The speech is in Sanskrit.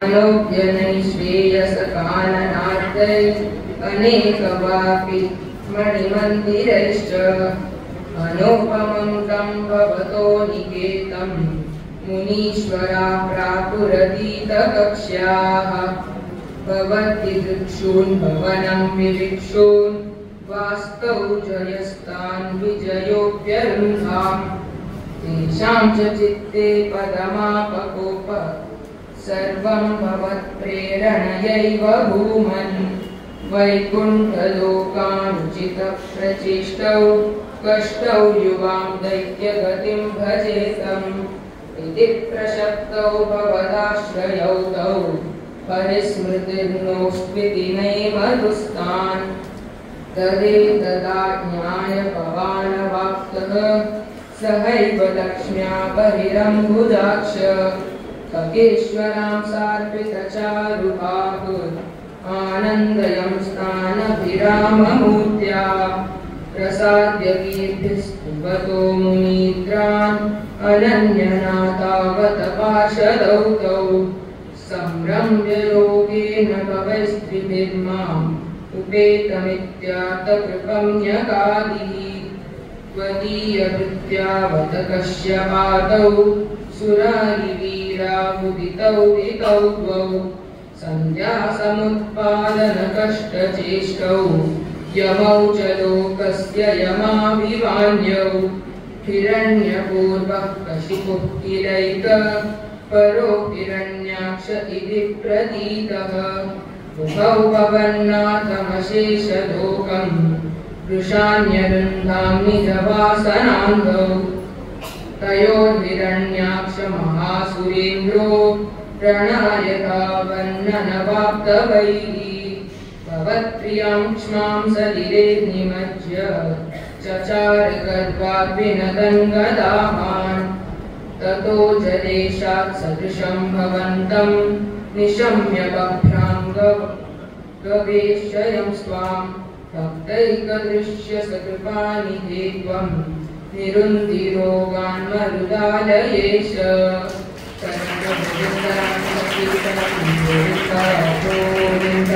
मनोज्ञनैश्वेयसकाननार्दै अनेकवापि मणिमन्दिरैश्च अनुपमं तं भवतो निकेतं मुनीश्वरा प्रापुरतीतकक्ष्याः भवद्दिदृक्षून् भवनं विविक्षून् वास्तौ जयस्तान् विजयोऽप्यरुन्धाम् तेषां च चित्ते पदमापकोप सर्वं भवत्प्रेरणयैव भूमन् वैकुण्ठलोकानुचितप्रचेष्टौ कष्टौ युवां दैत्यगतिं भजेतम् इति प्रशक्तौ भवदाश्रयौ तौ परिस्मृतिर्नोस्त्विति नैमधुस्तान् तदेतदाज्ञाय भवानवाप्तः सहैव लक्ष्म्या बहिरम्बुजाक्ष खगेश्वरां सार्पितचारुबाहु आनन्दयं स्थानभिराममूर्त्या प्रसाद्य कीर्तिस्तुवतो मुनीन्द्रान् अनन्यनाथावत पार्षदौ तौ संरम्य योगेन भवैस्त्रिभिर्माम् उपेतमित्यातकृपं न्यगादिः त्वदीयभृत्यावत कश्यपादौ सुरारिवीरामुदितौ इतौ द्वौ सन्ध्यासमुत्पादनकष्टचेष्टौ यमौ च लोकस्य यमाभिवान्यौ हिरण्यपूर्वः कशिपुः किलैक परो हिरण्याक्ष इति प्रतीतः उभौ भवन्नाथमशेषलोकम् वृषान्यरुन्धां निजवासनान्धौ तयोर्हिरण्याक्षमहासुरेन्द्रो प्रणायतावन्ननवाप्तवैः भवत्प्रियां क्ष्मां सलिले निमज्य चचार गर्वाद्विनदन् गदाहान् ततो जलेशात् सदृशं भवन्तं निशम्य बभ्रां गवेशयं स्वां भक्तैकदृश्य सकृपानिधे त्वं निरुन्धिरोगान् मरुदालयेश गोविन्द